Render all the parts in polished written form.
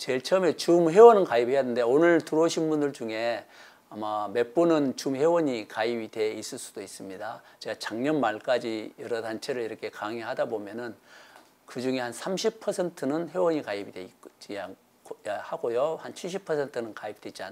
제일 처음에 줌 회원은 가입해야 하는데 오늘 들어오신 분들 중에 아마 몇 분은 줌 회원이 가입이 돼 있을 수도 있습니다. 제가 작년 말까지 여러 단체를 이렇게 강의하다 보면은 그 중에 한 30%는 회원이 가입이 돼 있지 하고요. 한 70%는 가입되지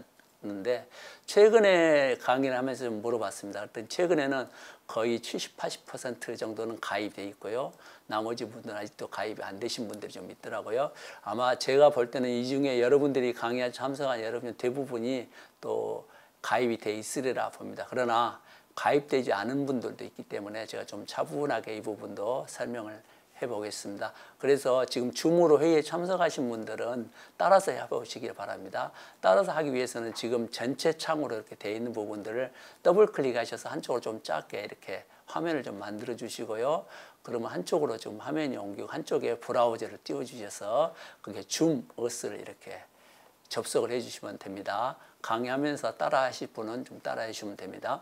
않는데 최근에 강의를 하면서 좀 물어봤습니다. 그랬더니 최근에는 거의 70, 80% 정도는 가입돼 있고요. 나머지 분들은 아직도 가입이 안 되신 분들이 좀 있더라고요. 아마 제가 볼 때는 이 중에 여러분들이 강의에 참석한 여러분 대부분이 또 가입이 돼 있으리라 봅니다. 그러나 가입되지 않은 분들도 있기 때문에 제가 좀 차분하게 이 부분도 설명을 해보겠습니다. 그래서 지금 줌으로 회의에 참석하신 분들은 따라서 해보시길 바랍니다. 따라서 하기 위해서는 지금 전체 창으로 이렇게 되어 있는 부분들을 더블 클릭하셔서 한쪽으로 좀 작게 이렇게 화면을 좀 만들어 주시고요. 그러면 한쪽으로 좀 화면이 옮기고 한쪽에 브라우저를 띄워 주셔서 그게 줌어스를 이렇게 접속을 해 주시면 됩니다. 강의하면서 따라 하실 분은 좀 따라 해주시면 됩니다.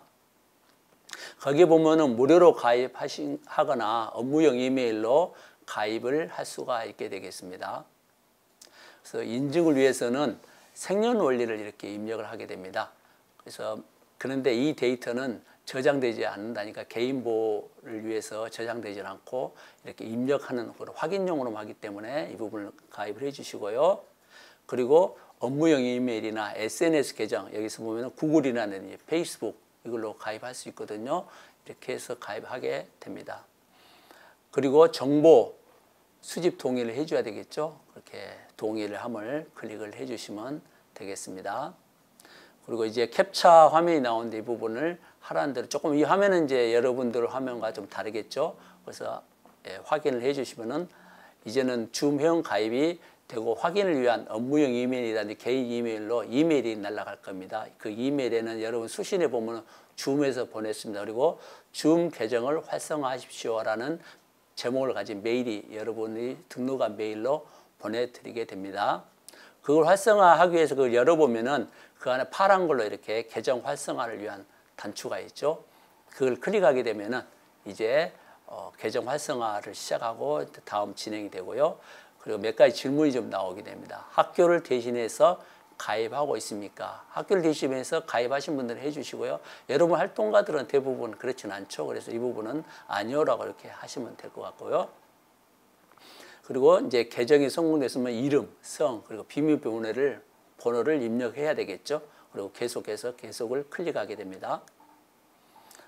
거기 보면은 무료로 가입하거나 업무용 이메일로 가입을 할 수가 있게 되겠습니다. 그래서 인증을 위해서는 생년월일을 이렇게 입력을 하게 됩니다. 그래서 그런데 이 데이터는 저장되지 않는다니까 개인 보호를 위해서 저장되지 않고 이렇게 입력하는 확인용으로 하기 때문에 이 부분을 가입을 해 주시고요. 그리고 업무용 이메일이나 SNS 계정 여기서 보면은 구글이나 페이스북 이걸로 가입할 수 있거든요. 이렇게 해서 가입하게 됩니다. 그리고 정보 수집 동의를 해줘야 되겠죠. 그렇게 동의를 함을 클릭을 해주시면 되겠습니다. 그리고 이제 캡처 화면이 나오는데 이 부분을 하라는 대로 조금 이 화면은 이제 여러분들 화면과 좀 다르겠죠. 그래서 확인을 해주시면은 이제는 줌 회원 가입이 되고 확인을 위한 업무용 이메일이라든지 개인 이메일로 이메일이 날아갈 겁니다. 그 이메일에는 여러분 수신해 보면 줌에서 보냈습니다. 그리고 줌 계정을 활성화하십시오라는 제목을 가진 메일이 여러분이 등록한 메일로 보내드리게 됩니다. 그걸 활성화하기 위해서 그걸 열어보면은 그 안에 파란 걸로 이렇게 계정 활성화를 위한 단추가 있죠. 그걸 클릭하게 되면은 이제 계정 활성화를 시작하고 다음 진행이 되고요. 그리고 몇 가지 질문이 좀 나오게 됩니다. 학교를 대신해서 가입하고 있습니까? 학교를 대신해서 가입하신 분들은 해주시고요. 여러분 활동가들은 대부분 그렇지는 않죠. 그래서 이 부분은 아니요라고 이렇게 하시면 될 것 같고요. 그리고 이제 계정이 성공됐으면 이름, 성, 그리고 비밀번호를 입력해야 되겠죠. 그리고 계속해서 계속을 클릭하게 됩니다.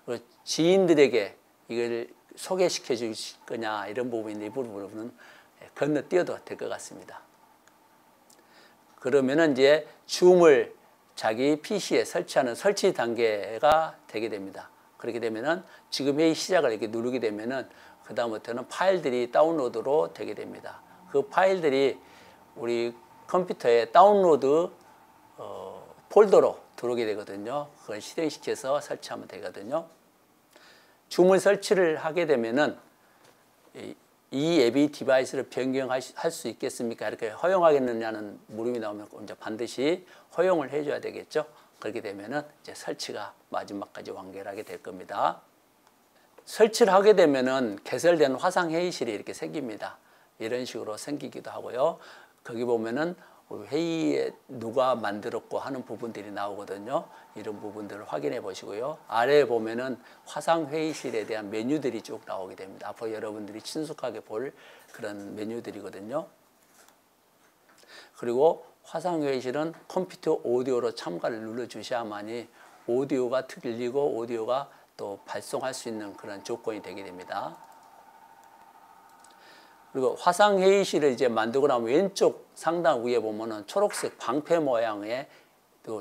그리고 지인들에게 이걸 소개시켜 주실 거냐 이런 부분인데 이 부분은 건너뛰어도 될 것 같습니다. 그러면은 이제 줌을 자기 PC에 설치하는 설치 단계가 되게 됩니다. 그렇게 되면은 지금 회의 시작을 이렇게 누르게 되면은 그 다음부터는 파일들이 다운로드로 되게 됩니다. 그 파일들이 우리 컴퓨터에 다운로드 폴더로 들어오게 되거든요. 그걸 실행시켜서 설치하면 되거든요. 줌을 설치를 하게 되면은 이 앱이 디바이스를 변경할 수 있겠습니까? 이렇게 허용하겠느냐는 물음이 나오면 이제 반드시 허용을 해줘야 되겠죠. 그렇게 되면은 이제 설치가 마지막까지 완결하게 될 겁니다. 설치를 하게 되면은 개설된 화상 회의실이 이렇게 생깁니다. 이런 식으로 생기기도 하고요. 거기 보면은 회의에 누가 만들었고 하는 부분들이 나오거든요. 이런 부분들을 확인해 보시고요. 아래에 보면은 화상 회의실에 대한 메뉴들이 쭉 나오게 됩니다. 앞으로 여러분들이 친숙하게 볼 그런 메뉴들이거든요. 그리고 화상 회의실은 컴퓨터 오디오로 참가를 눌러 주셔야만이 오디오가 들리고 오디오가 또 발송할 수 있는 그런 조건이 되게 됩니다. 그리고 화상 회의실을 이제 만들고 나면 왼쪽 상단 위에 보면은 초록색 방패 모양의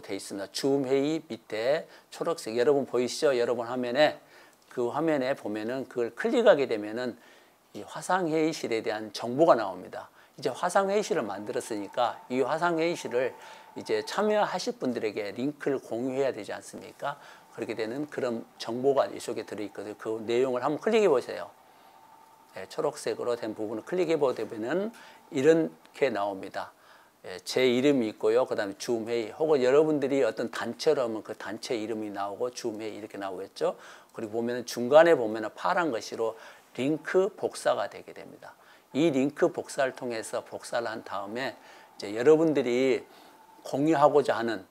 돼 있습니다. 줌 회의 밑에 초록색 여러분 보이시죠? 여러분 화면에 그 화면에 보면은 그걸 클릭하게 되면은 이 화상 회의실에 대한 정보가 나옵니다. 이제 화상 회의실을 만들었으니까 이 화상 회의실을 이제 참여하실 분들에게 링크를 공유해야 되지 않습니까? 그렇게 되는 그런 정보가 이쪽에 들어있거든요. 그 내용을 한번 클릭해 보세요. 초록색으로 된 부분을 클릭해 보면 이렇게 나옵니다. 제 이름이 있고요. 그 다음에 줌회의 혹은 여러분들이 어떤 단체로 하면 그 단체 이름이 나오고 줌회의 이렇게 나오겠죠. 그리고 보면 중간에 보면 파란 것으로 링크 복사가 되게 됩니다. 이 링크 복사를 통해서 복사를 한 다음에 이제 여러분들이 공유하고자 하는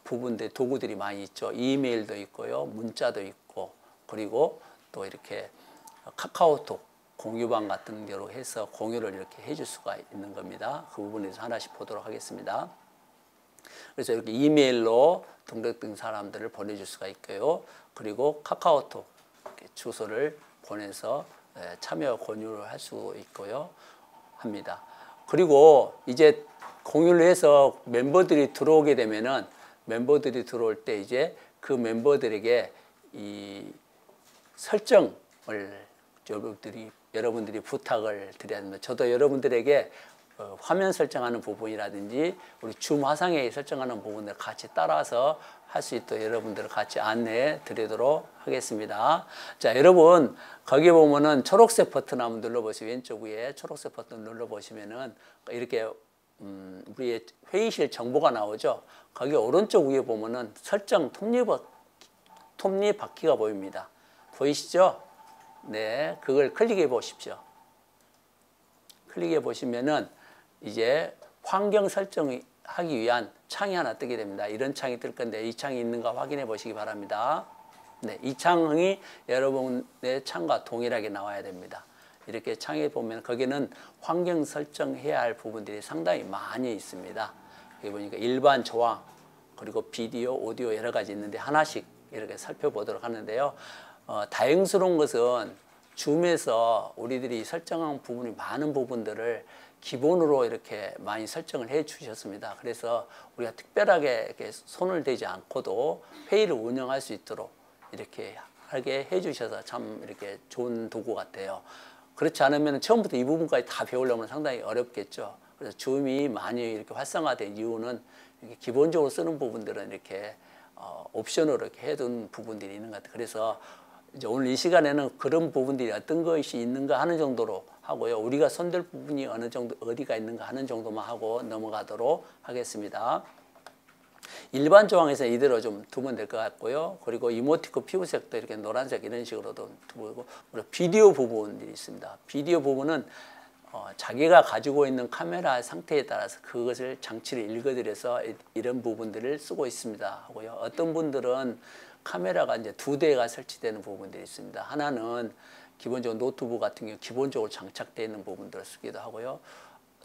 부분들 도구들이 많이 있죠. 이메일도 있고요, 문자도 있고, 그리고 또 이렇게 카카오톡 공유방 같은 데로 해서 공유를 이렇게 해줄 수가 있는 겁니다. 그 부분에서 하나씩 보도록 하겠습니다. 그래서 이렇게 이메일로 등록된 사람들을 보내줄 수가 있고요. 그리고 카카오톡 주소를 보내서 참여 공유를 할 수 있고요. 합니다. 그리고 이제 공유를 해서 멤버들이 들어오게 되면은 멤버들이 들어올 때 이제 그 멤버들에게 이 설정을 여러분들이 부탁을 드려야 됩니다. 저도 여러분들에게 화면 설정하는 부분이라든지 우리 줌 화상회의 설정하는 부분을 같이 따라서 할 수 있도록 여러분들을 같이 안내해 드리도록 하겠습니다. 자, 여러분 거기 보면은 초록색 버튼 한번 눌러보시면 왼쪽 위에 초록색 버튼 눌러보시면은 이렇게 우리의 회의실 정보가 나오죠. 거기 오른쪽 위에 보면은 설정 톱니바퀴가 보입니다. 보이시죠? 네, 그걸 클릭해 보십시오. 클릭해 보시면은 이제 환경 설정하기 위한 창이 하나 뜨게 됩니다. 이런 창이 뜰 건데 이 창이 있는가 확인해 보시기 바랍니다. 네, 이 창이 여러분의 창과 동일하게 나와야 됩니다. 이렇게 창에 보면 거기는 환경 설정해야 할 부분들이 상당히 많이 있습니다. 여기 보니까 일반 조항, 그리고 비디오, 오디오 여러 가지 있는데 하나씩 이렇게 살펴보도록 하는데요. 다행스러운 것은 줌에서 우리들이 설정한 부분이 많은 부분들을 기본으로 이렇게 많이 설정을 해 주셨습니다. 그래서 우리가 특별하게 이렇게 손을 대지 않고도 회의를 운영할 수 있도록 이렇게 하게 해 주셔서 참 이렇게 좋은 도구 같아요. 그렇지 않으면 처음부터 이 부분까지 다 배우려면 상당히 어렵겠죠. 그래서 줌이 많이 이렇게 활성화된 이유는 이렇게 기본적으로 쓰는 부분들은 이렇게 옵션으로 이렇게 해둔 부분들이 있는 것 같아요. 그래서 이제 오늘 이 시간에는 그런 부분들이 어떤 것이 있는가 하는 정도로 하고요. 우리가 손댈 부분이 어느 정도 어디가 있는가 하는 정도만 하고 넘어가도록 하겠습니다. 일반 조항에서 이대로 좀 두면 될 것 같고요. 그리고 이모티콘 피부색도 이렇게 노란색 이런 식으로도 두고, 그리고 비디오 부분들이 있습니다. 비디오 부분은 자기가 가지고 있는 카메라 상태에 따라서 그것을 장치를 읽어드려서 이런 부분들을 쓰고 있습니다 하고요. 어떤 분들은 카메라가 이제 2대가 설치되는 부분들이 있습니다. 하나는 기본적으로 노트북 같은 경우 기본적으로 장착되어 있는 부분들을 쓰기도 하고요.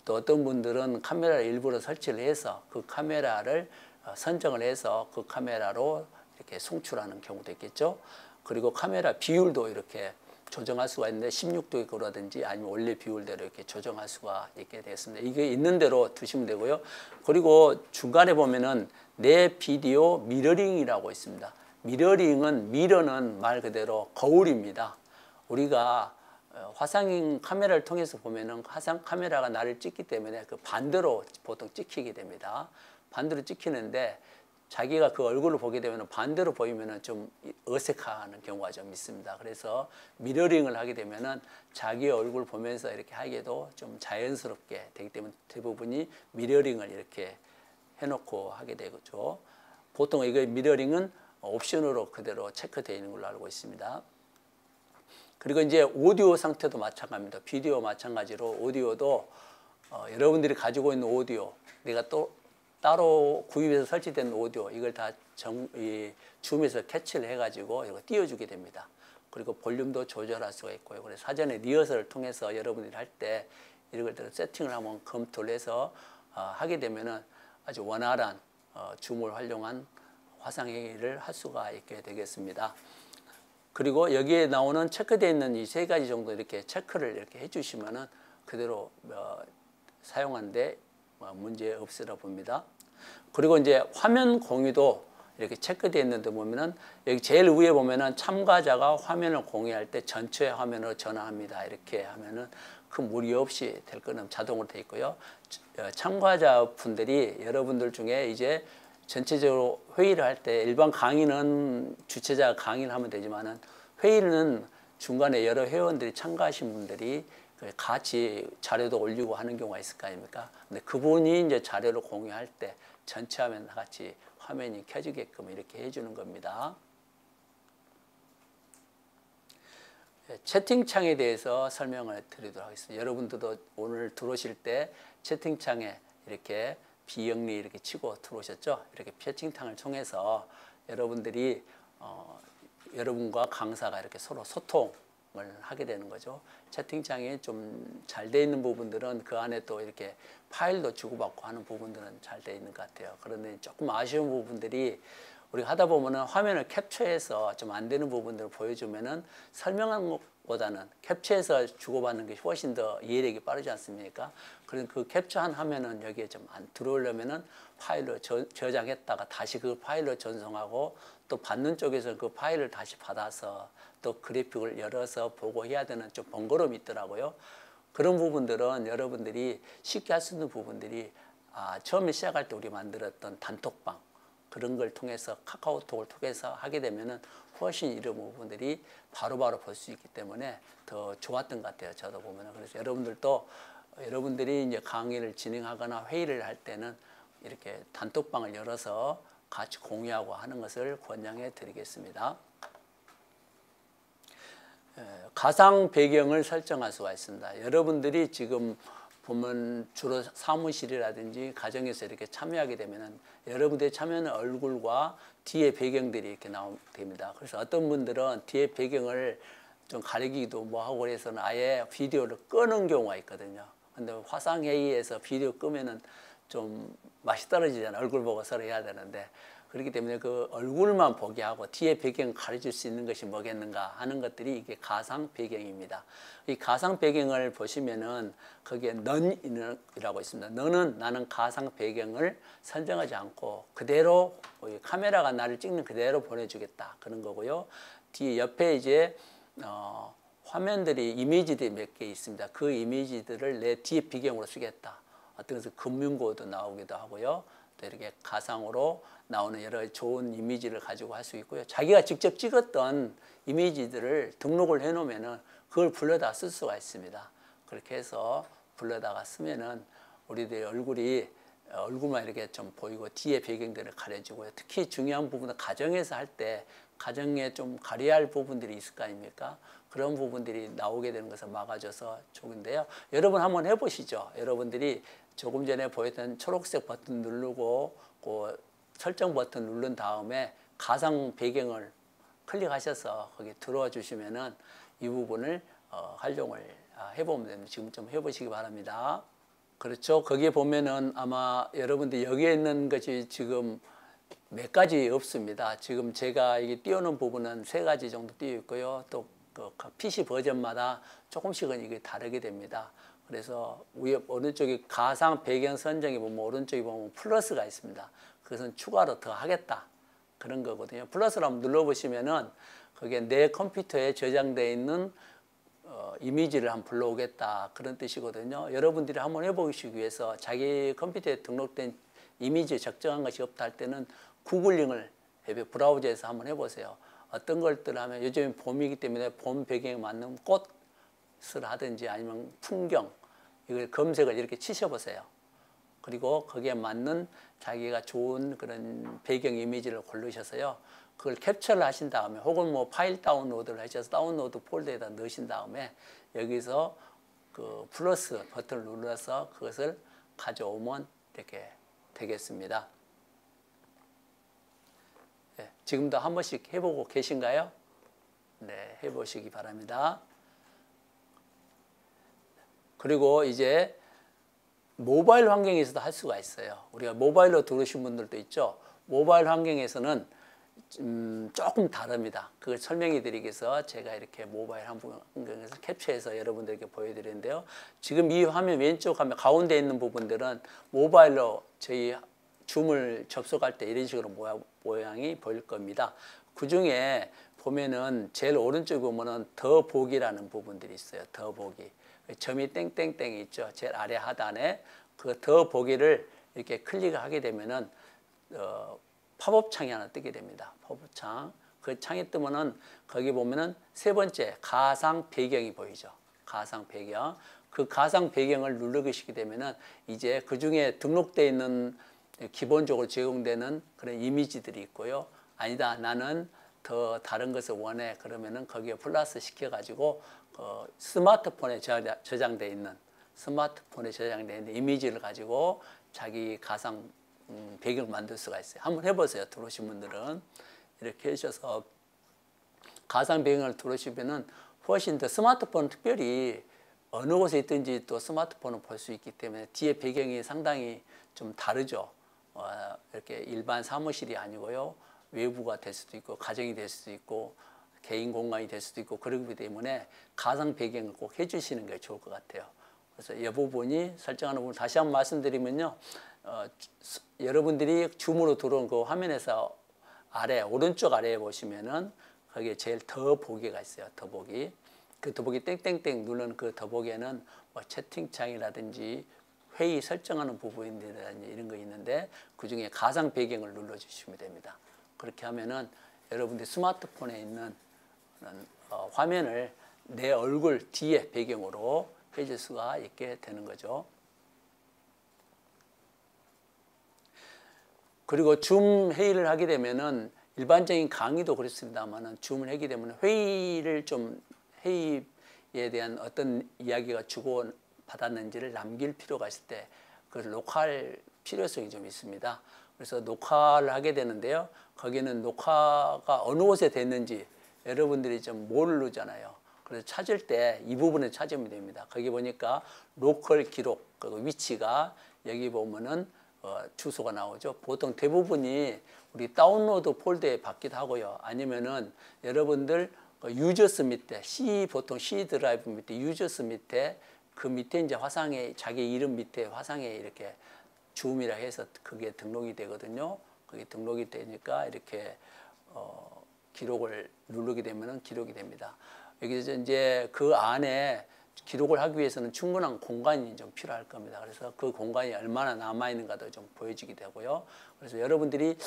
또 어떤 분들은 카메라를 일부러 설치를 해서 그 카메라를 선정을 해서 그 카메라로 이렇게 송출하는 경우도 있겠죠. 그리고 카메라 비율도 이렇게 조정할 수가 있는데 16도라든지 아니면 원래 비율대로 이렇게 조정할 수가 있게 되겠습니다. 이게 있는 대로 두시면 되고요. 그리고 중간에 보면은 내 비디오 미러링이라고 있습니다. 미러는 말 그대로 거울입니다. 우리가 화상 카메라를 통해서 보면은 화상 카메라가 나를 찍기 때문에 그 반대로 보통 찍히게 됩니다. 반대로 찍히는데 자기가 그 얼굴을 보게 되면 반대로 보이면 좀 어색한 경우가 좀 있습니다. 그래서 미러링을 하게 되면 자기 얼굴 보면서 이렇게 하기에도 좀 자연스럽게 되기 때문에 대부분이 미러링을 이렇게 해놓고 하게 되죠. 보통 이거 미러링은 옵션으로 그대로 체크되어 있는 걸로 알고 있습니다. 그리고 이제 오디오 상태도 마찬가지입니다. 비디오 마찬가지로 오디오도 여러분들이 가지고 있는 오디오, 내가 또 따로 구입해서 설치된 오디오 이걸 다 줌에서 캐치를 해가지고 이거 띄워주게 됩니다. 그리고 볼륨도 조절할 수가 있고요. 그래서 사전에 리허설을 통해서 여러분들이 할 때 이걸 세팅을 한번 검토를 해서 하게 되면은 아주 원활한 줌을 활용한 화상회의를 할 수가 있게 되겠습니다. 그리고 여기에 나오는 체크되어 있는 이 3가지 정도 이렇게 체크를 이렇게 해주시면은 그대로 사용하는데 문제 없으라 봅니다. 그리고 이제 화면 공유도 이렇게 체크되어 있는데 보면은 여기 제일 위에 보면은 참가자가 화면을 공유할 때 전체 화면으로 전환합니다. 이렇게 하면은 큰 무리 없이 될 거는 자동으로 되어 있고요. 참가자분들이 여러분들 중에 이제 전체적으로 회의를 할 때 일반 강의는 주최자가 강의를 하면 되지만은 회의는 중간에 여러 회원들이 참가하신 분들이 같이 자료도 올리고 하는 경우가 있을 거 아닙니까? 근데 그분이 이제 자료를 공유할 때 전체 화면 같이 화면이 켜지게끔 이렇게 해주는 겁니다. 채팅창에 대해서 설명을 드리도록 하겠습니다. 여러분들도 오늘 들어오실 때 채팅창에 이렇게 비영리 이렇게 치고 들어오셨죠. 이렇게 피칭탕을 통해서 여러분들이 여러분과 강사가 이렇게 서로 소통을 하게 되는 거죠. 채팅창이 좀 잘 돼 있는 부분들은 그 안에 또 이렇게 파일도 주고받고 하는 부분들은 잘 돼 있는 것 같아요. 그런데 조금 아쉬운 부분들이 우리가 하다 보면은 화면을 캡처해서 좀 안 되는 부분들을 보여주면은 설명하는 것보다는 캡처해서 주고받는 게 훨씬 더 이해력이 빠르지 않습니까? 그래서 그 캡처한 화면은 여기에 좀 안 들어오려면은 파일로 저장했다가 다시 그 파일로 전송하고 또 받는 쪽에서 그 파일을 다시 받아서 또 그래픽을 열어서 보고 해야 되는 좀 번거로움이 있더라고요. 그런 부분들은 여러분들이 쉽게 할 수 있는 부분들이 처음에 시작할 때 우리 만들었던 단톡방 그런 걸 통해서 카카오톡을 통해서 하게 되면은 훨씬 이런 부분들이 바로바로 볼 수 있기 때문에 더 좋았던 것 같아요. 저도 보면은. 그래서 여러분들도 여러분들이 이제 강의를 진행하거나 회의를 할 때는 이렇게 단톡방을 열어서 같이 공유하고 하는 것을 권장해 드리겠습니다. 가상 배경을 설정할 수가 있습니다. 여러분들이 지금 보면 주로 사무실이라든지 가정에서 이렇게 참여하게 되면은 여러분들의 참여하는 얼굴과 뒤에 배경들이 이렇게 됩니다. 그래서 어떤 분들은 뒤에 배경을 좀 가리기도 뭐 하고 그래서는 아예 비디오를 끄는 경우가 있거든요. 근데 화상회의에서 비디오 끄면은 좀 맛이 떨어지잖아요. 얼굴 보고 서로 해야 되는데. 그렇기 때문에 그 얼굴만 보게 하고 뒤에 배경 가려줄 수 있는 것이 뭐겠는가 하는 것들이 이게 가상 배경입니다. 이 가상 배경을 보시면은 거기에 넌이라고 있습니다. 너는 나는 가상 배경을 선정하지 않고 그대로 카메라가 나를 찍는 그대로 보내주겠다 그런 거고요. 뒤에 옆에 이제 화면들이 이미지들이 몇 개 있습니다. 그 이미지들을 내 뒤에 배경으로 쓰겠다. 어떤 것은 금융고도 나오기도 하고요. 또 이렇게 가상으로 나오는 여러 좋은 이미지를 가지고 할 수 있고요. 자기가 직접 찍었던 이미지들을 등록을 해 놓으면은 그걸 불러다 쓸 수가 있습니다. 그렇게 해서 불러다가 쓰면은 우리들의 얼굴만 이렇게 좀 보이고 뒤에 배경들을 가려주고요. 특히 중요한 부분은 가정에서 할 때 가정에 좀 가려야 할 부분들이 있을 거 아닙니까? 그런 부분들이 나오게 되는 것을 막아줘서 좋은데요. 여러분 한번 해보시죠. 여러분들이 조금 전에 보였던 초록색 버튼 누르고 그 설정 버튼 누른 다음에 가상 배경을 클릭하셔서 거기 들어와 주시면은 이 부분을 활용을 해보면 됩니다. 지금 좀 해보시기 바랍니다. 그렇죠. 거기에 보면은 아마 여러분들 여기에 있는 것이 지금 몇 가지 없습니다. 지금 제가 이게 띄우는 부분은 3가지 정도 띄어 있고요. 또 그 PC 버전마다 조금씩은 이게 다르게 됩니다. 그래서 위에 오른쪽에 가상 배경 선정에 보면 오른쪽에 보면 플러스가 있습니다. 그것은 추가로 더 하겠다 그런 거거든요. 플러스를 한번 눌러보시면은 그게 내 컴퓨터에 저장되어 있는 이미지를 한번 불러오겠다 그런 뜻이거든요. 여러분들이 한번 해보시기 위해서 자기 컴퓨터에 등록된 이미지 적정한 것이 없다 할 때는 구글링을 브라우저에서 한번 해보세요. 어떤 것들 하면 요즘 봄이기 때문에 봄 배경에 맞는 꽃을 하든지 아니면 풍경 이걸 검색을 이렇게 치셔보세요. 그리고 거기에 맞는 자기가 좋은 그런 배경 이미지를 고르셔서요. 그걸 캡처를 하신 다음에 혹은 뭐 파일 다운로드를 하셔서 다운로드 폴더에다 넣으신 다음에 여기서 그 플러스 버튼을 눌러서 그것을 가져오면 이렇게 되겠습니다. 네, 지금도 한 번씩 해보고 계신가요? 네, 해보시기 바랍니다. 그리고 이제 모바일 환경에서도 할 수가 있어요. 우리가 모바일로 들으신 분들도 있죠. 모바일 환경에서는 조금 다릅니다. 그걸 설명해 드리기 위해서 제가 이렇게 모바일 환경에서 캡처해서 여러분들에게 보여드리는데요. 지금 이 화면 왼쪽 화면 가운데 있는 부분들은 모바일로 저희 줌을 접속할 때 이런 식으로 모양이 보일 겁니다. 그 중에 보면은 제일 오른쪽에 보면은 더보기라는 부분들이 있어요. 더보기. 점이 땡땡땡이 있죠. 제일 아래 하단에 그 더보기를 이렇게 클릭을 하게 되면은 팝업 창이 하나 뜨게 됩니다. 팝업 창. 그 창이 뜨면은 거기 보면은 3번째 가상 배경이 보이죠. 가상 배경. 그 가상 배경을 누르시게 되면은 이제 그 중에 등록되어 있는 기본적으로 제공되는 그런 이미지들이 있고요. 아니다, 나는 더 다른 것을 원해. 그러면은 거기에 플러스 시켜가지고 스마트폰에 저장되어 있는 스마트폰에 저장된 이미지를 가지고 자기 가상 배경을 만들 수가 있어요. 한번 해보세요. 들어오신 분들은 이렇게 해주셔서 가상 배경을 들어오시면은 훨씬 더 스마트폰 특별히 어느 곳에 있든지 또 스마트폰을 볼 수 있기 때문에 뒤에 배경이 상당히 좀 다르죠. 이렇게 일반 사무실이 아니고요. 외부가 될 수도 있고 가정이 될 수도 있고 개인 공간이 될 수도 있고 그렇기 때문에 가상 배경을 꼭 해주시는 게 좋을 것 같아요. 그래서 이 부분이 설정하는 부분 다시 한번 말씀드리면요. 여러분들이 줌으로 들어온 그 화면에서 아래 오른쪽 아래에 보시면은 거기에 제일 더보기가 있어요. 더보기. 그 더보기 땡땡땡 누르는 그 더보기에는 뭐 채팅창이라든지 회의 설정하는 부분이라든지 이런 거 있는데 그중에 가상 배경을 눌러주시면 됩니다. 그렇게 하면은 여러분들 스마트폰에 있는 화면을 내 얼굴 뒤에 배경으로 해줄 수가 있게 되는 거죠. 그리고 줌 회의를 하게 되면은 일반적인 강의도 그렇습니다만은 줌을 하게 되면 회의에 대한 어떤 이야기가 주고 받았는지를 남길 필요가 있을 때 그걸 녹화할 필요성이 좀 있습니다. 그래서 녹화를 하게 되는데요. 거기는 녹화가 어느 곳에 됐는지 여러분들이 좀 모르잖아요. 그래서 찾을 때 이 부분을 찾으면 됩니다. 거기 보니까 로컬 기록, 그 위치가 여기 보면은 주소가 나오죠. 보통 대부분이 우리 다운로드 폴더에 받기도 하고요. 아니면은 여러분들 유저스 밑에 보통 C 드라이브 밑에 유저스 밑에 그 밑에 이제 화상에 자기 이름 밑에 화상에 이렇게 줌이라 해서 그게 등록이 되거든요. 그게 등록이 되니까 이렇게 기록을 누르게 되면은 기록이 됩니다. 여기서 이제 그 안에 기록을 하기 위해서는 충분한 공간이 좀 필요할 겁니다. 그래서 그 공간이 얼마나 남아있는가도 좀 보여지게 되고요. 그래서 여러분들이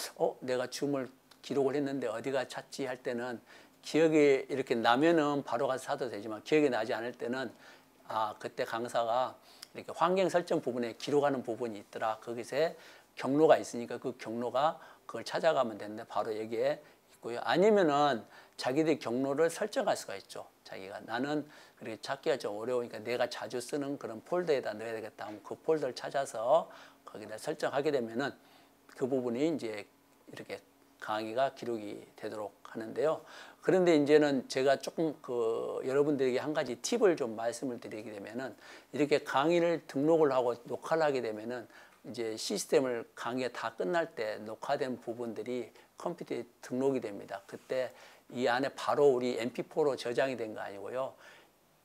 내가 줌을 기록을 했는데 어디가 찾지 할 때는 기억이 이렇게 나면은 바로 가서 사도 되지만 기억이 나지 않을 때는 그때 강사가 이렇게 환경 설정 부분에 기록하는 부분이 있더라. 거기서 경로가 있으니까 그 경로가 그걸 찾아가면 되는데 바로 여기에 있고요. 아니면은 자기들 경로를 설정할 수가 있죠. 자기가 나는 그렇게 찾기가 좀 어려우니까 내가 자주 쓰는 그런 폴더에다 넣어야 되겠다 하면 그 폴더를 찾아서 거기다 설정하게 되면은 그 부분이 이제 이렇게 강의가 기록이 되도록 하는데요. 그런데 이제는 제가 조금 여러분들에게 한 가지 팁을 좀 말씀을 드리게 되면은 이렇게 강의를 등록을 하고 녹화를 하게 되면은 이제 시스템을 강의가 다 끝날 때 녹화된 부분들이 컴퓨터에 등록이 됩니다. 그때 이 안에 바로 우리 MP4로 저장이 된 거 아니고요.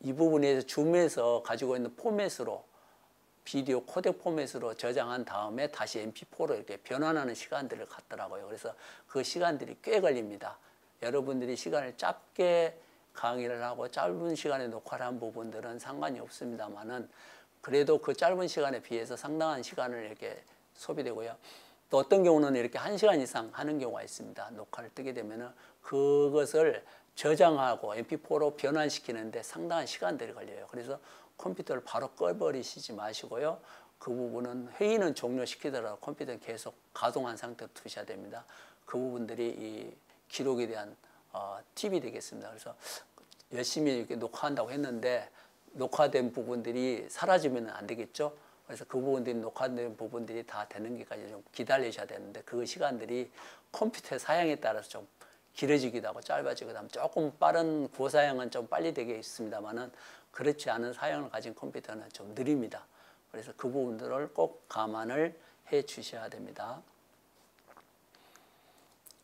이 부분에서 줌에서 가지고 있는 포맷으로 비디오 코덱 포맷으로 저장한 다음에 다시 MP4로 이렇게 변환하는 시간들을 갖더라고요. 그래서 그 시간들이 꽤 걸립니다. 여러분들이 시간을 짧게 강의를 하고 짧은 시간에 녹화를 한 부분들은 상관이 없습니다만은 그래도 그 짧은 시간에 비해서 상당한 시간을 이렇게 소비되고요. 또 어떤 경우는 이렇게 1시간 이상 하는 경우가 있습니다. 녹화를 뜨게 되면은 그것을 저장하고 MP4로 변환시키는데 상당한 시간들이 걸려요. 그래서 컴퓨터를 바로 꺼버리시지 마시고요. 그 부분은 회의는 종료시키더라도 컴퓨터는 계속 가동한 상태로 두셔야 됩니다. 그 부분들이 이 기록에 대한 팁이 되겠습니다. 그래서 열심히 이렇게 녹화한다고 했는데 녹화된 부분들이 사라지면 안 되겠죠. 그래서 그 부분들이 녹화된 부분들이 다 되는 게까지 좀 기다리셔야 되는데 그 시간들이 컴퓨터의 사양에 따라서 좀 길어지기도 하고 짧아지기도 하고 조금 빠른 고사양은 좀 빨리 되게 있습니다만은 그렇지 않은 사양을 가진 컴퓨터는 좀 느립니다. 그래서 그 부분들을 꼭 감안을 해 주셔야 됩니다.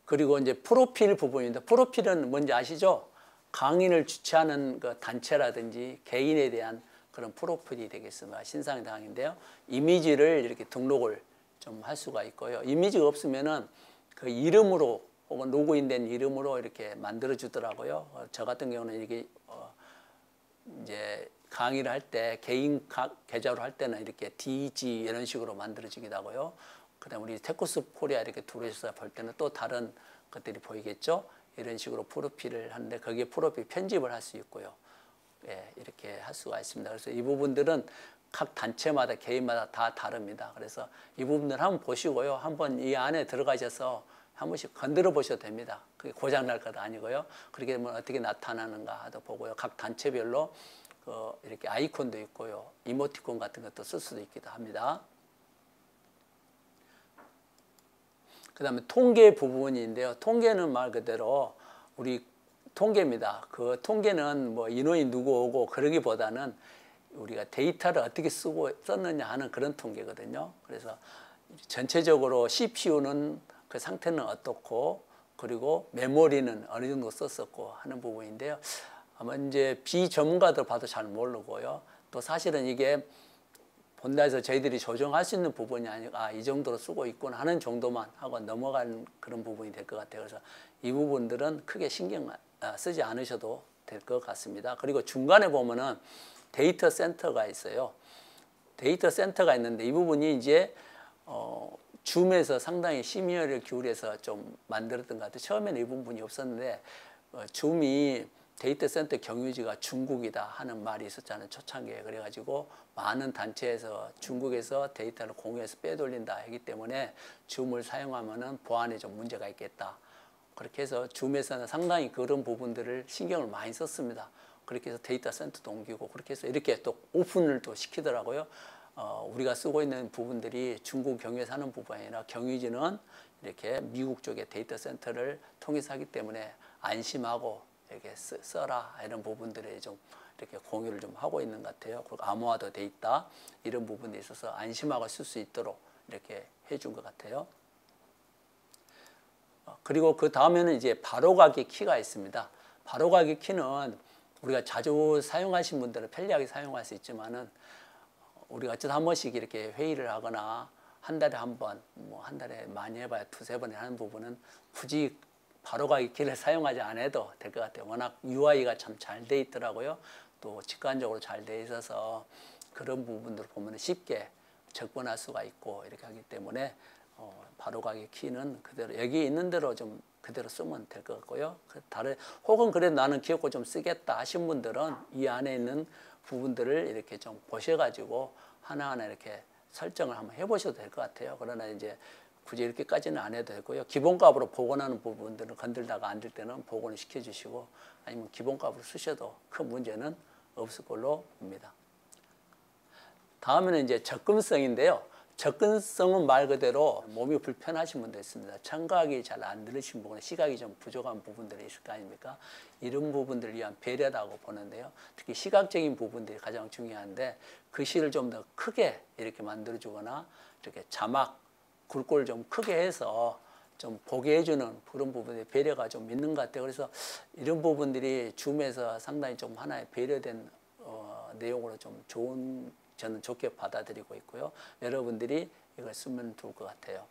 그리고 이제 프로필 부분입니다. 프로필은 뭔지 아시죠? 강의를 주최하는 그 단체라든지 개인에 대한 그런 프로필이 되겠습니다. 신상당인데요. 이미지를 이렇게 등록을 좀 할 수가 있고요. 이미지가 없으면은 그 이름으로 혹은 로그인된 이름으로 이렇게 만들어 주더라고요. 저 같은 경우는 이렇게 이제 강의를 할 때 개인 계좌로 할 때는 이렇게 DG 이런 식으로 만들어지기도 하고요. 그다음 우리 테코스 코리아 이렇게 들어오셔서 볼 때는 또 다른 것들이 보이겠죠. 이런 식으로 프로필을 하는데 거기에 프로필 편집을 할 수 있고요. 예, 이렇게 할 수가 있습니다. 그래서 이 부분들은 각 단체마다 개인마다 다 다릅니다. 그래서 이 부분들 한번 보시고요. 한번 이 안에 들어가셔서 한 번씩 건드려 보셔도 됩니다. 그게 고장 날 것도 아니고요. 그렇게 되면 어떻게 나타나는가 도 보고요. 각 단체별로 이렇게 아이콘도 있고요. 이모티콘 같은 것도 쓸 수도 있기도 합니다. 그 다음에 통계 부분인데요. 통계는 말 그대로 우리 통계입니다. 그 통계는 뭐 인원이 누구 오고 그러기보다는 우리가 데이터를 어떻게 썼느냐 하는 그런 통계거든요. 그래서 전체적으로 CPU는 그 상태는 어떻고, 그리고 메모리는 어느 정도 썼었고 하는 부분인데요. 아마 이제 비전문가들 봐도 잘 모르고요. 또 사실은 이게 본다에서 저희들이 조정할 수 있는 부분이 아니고 이 정도로 쓰고 있구나 하는 정도만 하고 넘어가는 그런 부분이 될 것 같아요. 그래서 이 부분들은 크게 신경 쓰지 않으셔도 될 것 같습니다. 그리고 중간에 보면은 데이터 센터가 있어요. 데이터 센터가 있는데 이 부분이 이제 줌에서 상당히 심의를 기울여서 좀 만들었던 것 같아요. 처음에는 이 부분이 없었는데 줌이 데이터 센터 경유지가 중국이다 하는 말이 있었잖아요. 초창기에. 그래가지고 많은 단체에서 중국에서 데이터를 공유해서 빼돌린다 하기 때문에 줌을 사용하면은 보안에 좀 문제가 있겠다. 그렇게 해서 줌에서는 상당히 그런 부분들을 신경을 많이 썼습니다. 그렇게 해서 데이터 센터도 옮기고 그렇게 해서 이렇게 또 오픈을 또 시키더라고요. 우리가 쓰고 있는 부분들이 중국 경유에서 하는 부분이 아니라 경유지는 이렇게 미국 쪽의 데이터 센터를 통해서 하기 때문에 안심하고 이렇게 써라 이런 부분들에 좀 이렇게 공유를 좀 하고 있는 것 같아요. 그리고 암호화도 돼 있다 이런 부분에 있어서 안심하고 쓸 수 있도록 이렇게 해준 것 같아요. 그리고 그 다음에는 이제 바로가기 키가 있습니다. 바로가기 키는 우리가 자주 사용하신 분들은 편리하게 사용할 수 있지만은 우리가 어쩌다 한 번씩 이렇게 회의를 하거나 한 달에 한 번, 뭐 한 달에 많이 해봐야 두세 번에 하는 부분은 굳이 바로가기 키를 사용하지 않아도 될 것 같아요. 워낙 UI가 참 잘 돼 있더라고요. 또 직관적으로 잘 돼 있어서 그런 부분들을 보면 쉽게 접근할 수가 있고 이렇게 하기 때문에 바로가기 키는 그대로 여기 있는 대로 좀 그대로 쓰면 될 것 같고요. 혹은 그래도 나는 기억고 좀 쓰겠다 하신 분들은 이 안에 있는 부분들을 이렇게 좀 보셔가지고 하나하나 이렇게 설정을 한번 해보셔도 될 것 같아요. 그러나 이제 굳이 이렇게까지는 안 해도 되고요. 기본값으로 복원하는 부분들은 건들다가 안 될 때는 복원을 시켜주시고 아니면 기본값으로 쓰셔도 큰 문제는 없을 걸로 봅니다. 다음에는 이제 접근성인데요. 접근성은 말 그대로 몸이 불편하신 분도 있습니다. 청각이 잘 안 들으신 부분, 시각이 좀 부족한 부분들이 있을 거 아닙니까? 이런 부분들을 위한 배려라고 보는데요. 특히 시각적인 부분들이 가장 중요한데 글씨를 좀 더 크게 이렇게 만들어주거나 이렇게 자막, 글꼴을 좀 크게 해서 좀 보게 해주는 그런 부분에 배려가 좀 있는 것 같아요. 그래서 이런 부분들이 줌에서 상당히 좀 하나의 배려된 내용으로 좀 저는 좋게 받아들이고 있고요. 여러분들이 이걸 쓰면 좋을 것 같아요.